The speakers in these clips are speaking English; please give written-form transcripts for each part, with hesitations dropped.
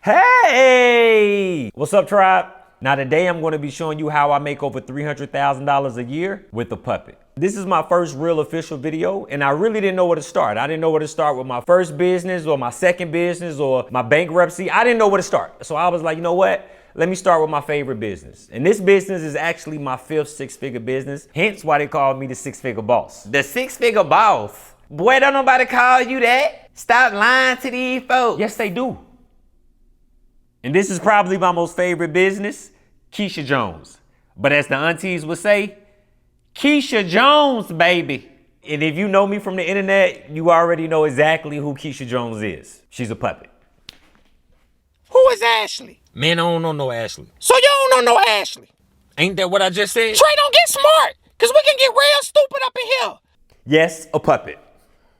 Hey! What's up, tribe? Now today I'm going to be showing you how I make over $300,000 a year with a puppet. This is my first real official video, and I really didn't know where to start. I didn't know where to start with my first business or my second business or my bankruptcy. I didn't know where to start. So I was like, you know what? Let me start with my favorite business. And this business is actually my fifth six-figure business, hence why they call me the six-figure boss. The six-figure boss? Boy, don't nobody call you that. Stop lying to these folks. Yes, they do. And this is probably my most favorite business, Keisha Jones. But as the aunties would say, Keisha Jones, baby. And if you know me from the internet, you already know exactly who Keisha Jones is. She's a puppet. Who is Ashley? Man, I don't know no Ashley. So you don't know no Ashley? Ain't that what I just said? Trey, don't get smart, because we can get real stupid up in here. Yes, a puppet.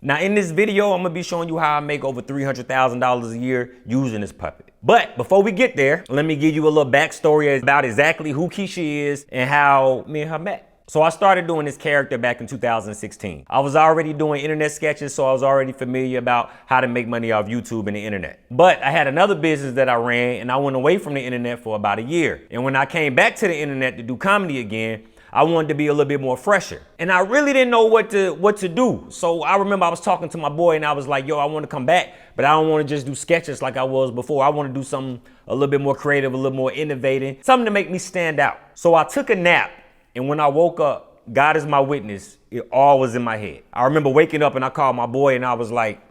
Now in this video, I'm gonna be showing you how I make over $300,000 a year using this puppet. But before we get there, let me give you a little backstory about exactly who Keisha is and how me and her met. So I started doing this character back in 2016. I was already doing internet sketches, so I was already familiar about how to make money off YouTube and the internet. But I had another business that I ran, and I went away from the internet for about a year. And when I came back to the internet to do comedy again, I wanted to be a little bit more fresher. And I really didn't know what to do. So I remember I was talking to my boy and I was like, yo, I want to come back, but I don't want to just do sketches like I was before. I want to do something a little bit more creative, a little more innovative, something to make me stand out. So I took a nap, and when I woke up, God is my witness, it all was in my head. I remember waking up and I called my boy and I was like,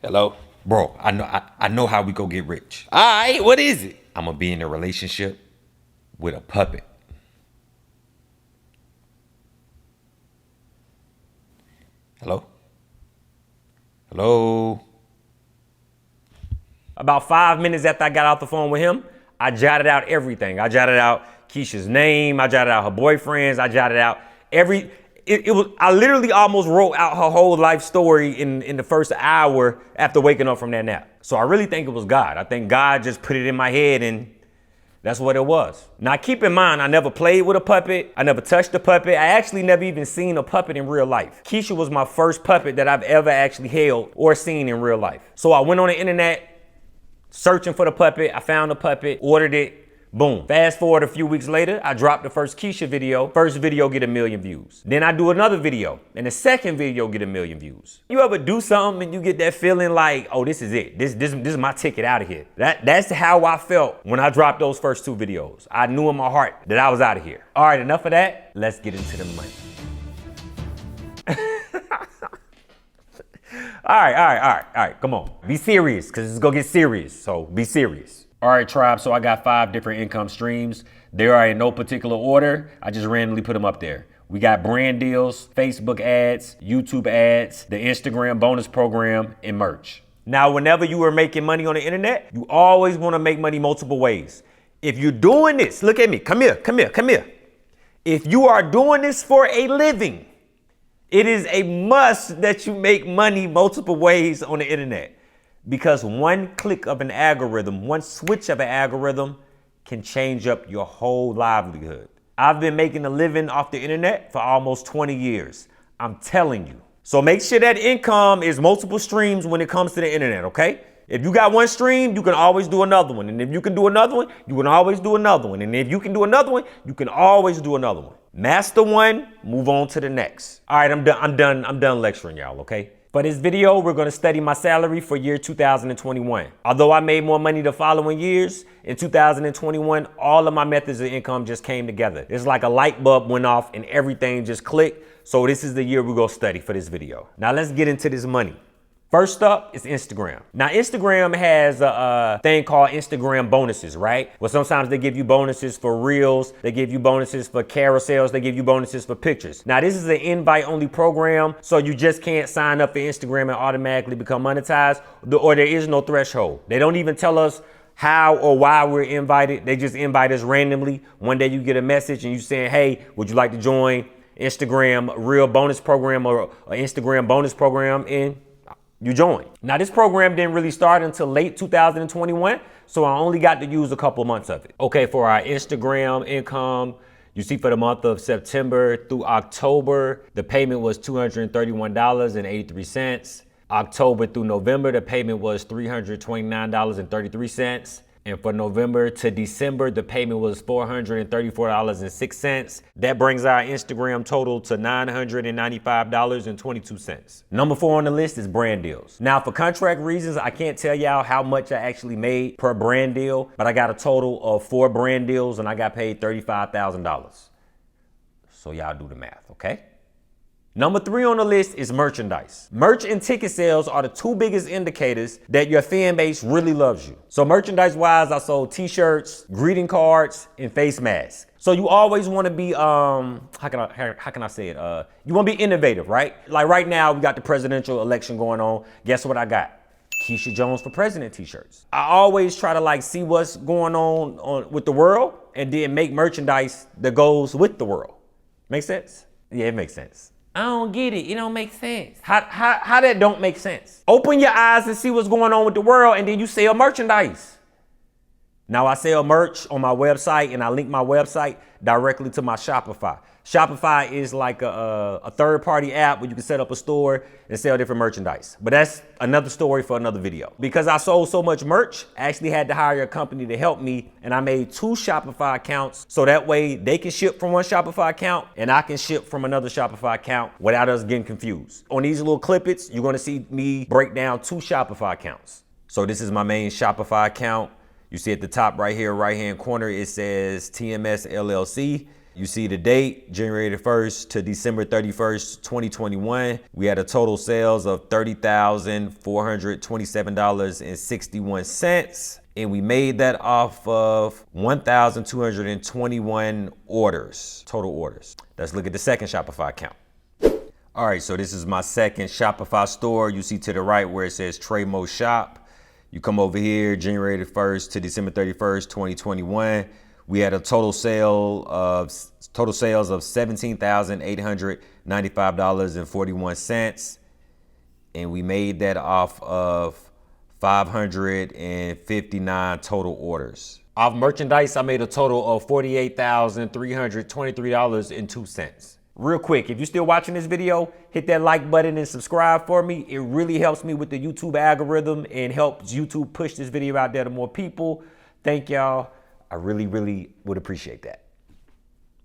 Hello? Bro, I know how we go get rich. All right, what is it? I'm gonna be in a relationship with a puppet. Hello? Hello? about 5 minutes after I got off the phone with him, I jotted out everything. I jotted out Keisha's name. I jotted out her boyfriends. I jotted out I literally almost wrote out her whole life story in the first hour after waking up from that nap. So I really think it was God. I think God just put it in my head, and that's what it was. Now keep in mind, I never played with a puppet. I never touched a puppet. I actually never even seen a puppet in real life. Keisha was my first puppet that I've ever actually held or seen in real life. So I went on the internet searching for the puppet. I found the puppet, ordered it. Boom. Fast forward a few weeks later, I dropped the first Keisha video. First video get 1 million views. Then I do another video, and the second video get 1 million views. You ever do something and you get that feeling like, oh, this is it. This is my ticket out of here. That's how I felt when I dropped those first 2 videos. I knew in my heart that I was out of here. All right, enough of that. Let's get into the money. All right. Come on. Be serious, because it's gonna get serious. So be serious. All right, tribe, so I got 5 different income streams. They are in no particular order. I just randomly put them up there. We got brand deals, Facebook ads, YouTube ads, the Instagram bonus program, and merch. Now, whenever you are making money on the internet, you always want to make money multiple ways. If you're doing this, look at me, come here. If you are doing this for a living, it is a must that you make money multiple ways on the internet. Because one click of an algorithm, one switch of an algorithm can change up your whole livelihood. I've been making a living off the internet for almost 20 years. I'm telling you. So make sure that income is multiple streams when it comes to the internet, okay? If you got one stream, you can always do another one. And if you can do another one, you can always do another one. And if you can do another one, you can always do another one. Master one, move on to the next. All right, I'm done lecturing y'all, okay? For this video, we're going to study my salary for year 2021. Although I made more money the following years, in 2021, all of my methods of income just came together. It's like a light bulb went off and everything just clicked. So this is the year we're going to study for this video. Now let's get into this money. First up is Instagram. Now, Instagram has a thing called Instagram bonuses, right? Well, sometimes they give you bonuses for reels. They give you bonuses for carousels. They give you bonuses for pictures. Now, this is an invite-only program, so you just can't sign up for Instagram and automatically become monetized, or there is no threshold. They don't even tell us how or why we're invited. They just invite us randomly. One day you get a message and you saying, hey, would you like to join Instagram Reel bonus program or Instagram bonus program? And you join. Now, this program didn't really start until late 2021, so I only got to use a couple months of it. Okay, for our Instagram income, you see for the month of September through October, the payment was $231.83. October through November, the payment was $329.33. And for November to December, the payment was $434.06. That brings our Instagram total to $995.22. Number 4 on the list is brand deals. Now, for contract reasons, I can't tell y'all how much I actually made per brand deal, but I got a total of 4 brand deals and I got paid $35,000. So y'all do the math, okay? Number 3 on the list is merchandise. Merch and ticket sales are the 2 biggest indicators that your fan base really loves you. So merchandise-wise, I sold t-shirts, greeting cards, and face masks. So you always want to be, how can I say it? You want to be innovative, right? Like right now, we got the presidential election going on. Guess what I got? Keisha Jones for President t-shirts. I always try to see what's going on with the world and then make merchandise that goes with the world. Make sense? Yeah, it makes sense. I don't get it. It don't make sense. How that don't make sense? Open your eyes and see what's going on with the world, and then you sell merchandise. Now, I sell merch on my website, and I link my website directly to my Shopify. Shopify is like a third-party app where you can set up a store and sell different merchandise. But that's another story for another video. Because I sold so much merch, I actually had to hire a company to help me, and I made 2 Shopify accounts so that way they can ship from one Shopify account and I can ship from another Shopify account without us getting confused. On these little clippets, you're gonna see me break down 2 Shopify accounts. So this is my main Shopify account. You see at the top right here, right-hand corner, it says TMS LLC. You see the date, January 1st to December 31st, 2021. We had a total sales of $30,427.61. And we made that off of 1,221 orders, total orders. Let's look at the second Shopify account. All right, so this is my second Shopify store. You see to the right where it says Trade Mo Shop. You come over here, January 1st to December 31st, 2021. We had a total sales of $17,895.41. And we made that off of 559 total orders. Off merchandise, I made a total of $48,323.02. Real quick, if you're still watching this video, hit that like button and subscribe for me. It really helps me with the YouTube algorithm and helps YouTube push this video out there to more people. Thank y'all. I really, really would appreciate that.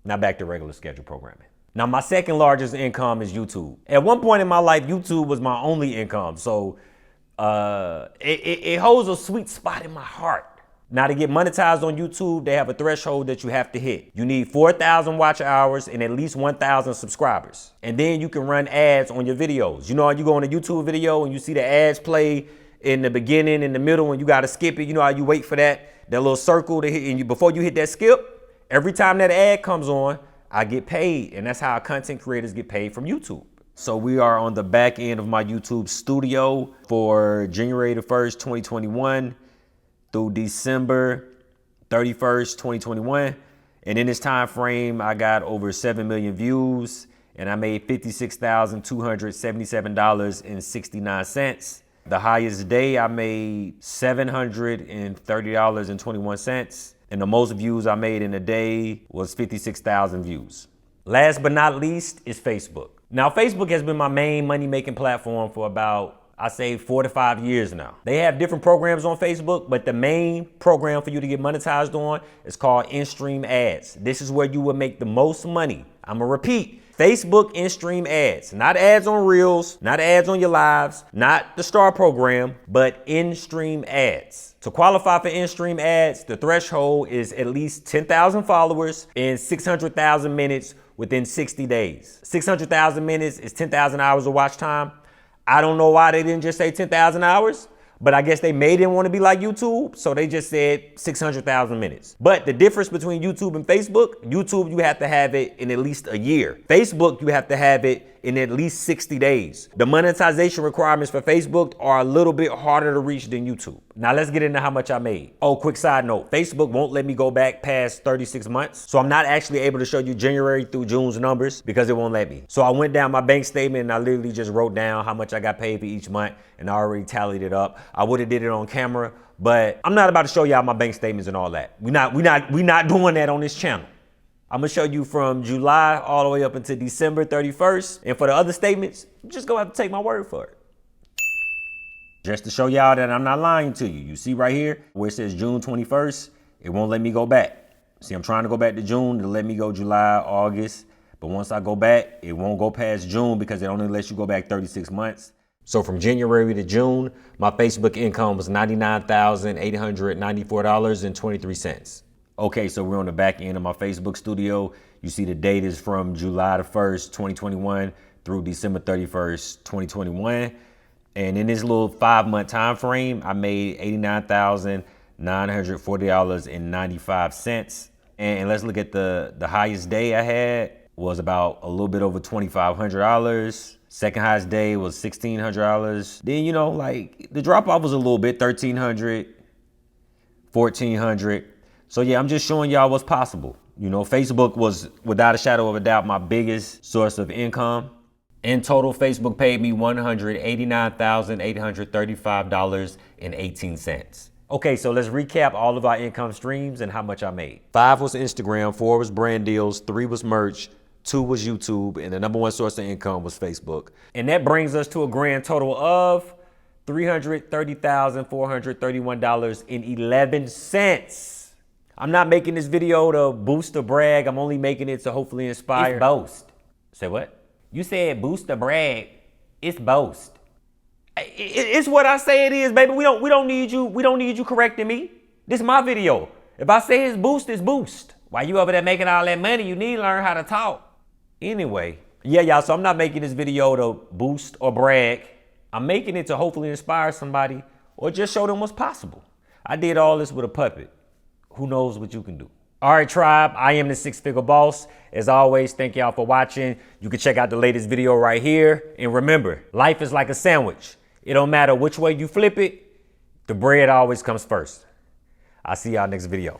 Now back to regular schedule programming. Now my second largest income is YouTube. At one point in my life, YouTube was my only income. So it holds a sweet spot in my heart. Now to get monetized on YouTube, they have a threshold that you have to hit. You need 4,000 watch hours and at least 1,000 subscribers. And then you can run ads on your videos. You know how you go on a YouTube video and you see the ads play in the beginning, in the middle, and you gotta skip it. You know how you wait for that little circle to hit, and before you hit that skip, every time that ad comes on, I get paid. And that's how content creators get paid from YouTube. So we are on the back end of my YouTube studio for January 1st, 2021 through December 31st, 2021. And in this time frame, I got over 7 million views and I made $56,277.69. The highest day I made $730.21. And the most views I made in a day was 56,000 views. Last but not least is Facebook. Now, Facebook has been my main money-making platform for about, I say 4 to 5 years now. They have different programs on Facebook, but the main program for you to get monetized on is called in-stream ads. This is where you will make the most money. I'm gonna repeat, Facebook in-stream ads, not ads on Reels, not ads on your lives, not the Star program, but in-stream ads. To qualify for in-stream ads, the threshold is at least 10,000 followers and 600,000 minutes within 60 days. 600,000 minutes is 10,000 hours of watch time. I don't know why they didn't just say 10,000 hours, but I guess they didn't want to be like YouTube, so they just said 600,000 minutes. But the difference between YouTube and Facebook, YouTube, you have to have it in at least a year. Facebook, you have to have it in at least 60 days. The monetization requirements for Facebook are a little bit harder to reach than YouTube. Now let's get into how much I made. Oh, quick side note, Facebook won't let me go back past 36 months. So I'm not actually able to show you January through June's numbers because it won't let me. So I went down my bank statement and I literally just wrote down how much I got paid for each month and I already tallied it up. I would have did it on camera, but I'm not about to show y'all my bank statements and all that. We not doing that on this channel. I'm gonna show you from July all the way up until December 31st. And for the other statements, you just gonna have to take my word for it. Just to show y'all that I'm not lying to you. You see right here where it says June 21st, it won't let me go back. See, I'm trying to go back to June to let me go July, August. But once I go back, it won't go past June because it only lets you go back 36 months. So from January to June, my Facebook income was $99,894.23. Okay, so we're on the back end of my Facebook studio. You see the date is from July the 1st, 2021 through December 31st, 2021. And in this little 5-month time frame, I made $89,940.95. And let's look at the highest day I had was about a little bit over $2,500. Second highest day was $1,600. Then, you know, like the drop off was a little bit, $1,300, $1,400. So yeah, I'm just showing y'all what's possible. You know, Facebook was without a shadow of a doubt my biggest source of income. In total, Facebook paid me $189,835.18. Okay, so let's recap all of our income streams and how much I made. 5 was Instagram, 4 was brand deals, 3 was merch, 2 was YouTube, and the number 1 source of income was Facebook. And that brings us to a grand total of $330,431.11. I'm not making this video to boost or brag. I'm only making it to hopefully inspire. It's boast. Say what? You said boost or brag. It's boast. It's what I say it is, baby. We don't need you correcting me. This is my video. If I say it's boost, it's boost. While you over there making all that money, you need to learn how to talk. Anyway, yeah, y'all, so I'm not making this video to boost or brag. I'm making it to hopefully inspire somebody or just show them what's possible. I did all this with a puppet. Who knows what you can do? All right, tribe, I am the Six Figure Boss. As always, thank y'all for watching. You can check out the latest video right here. And remember, life is like a sandwich. It don't matter which way you flip it, the bread always comes first. I'll see y'all next video.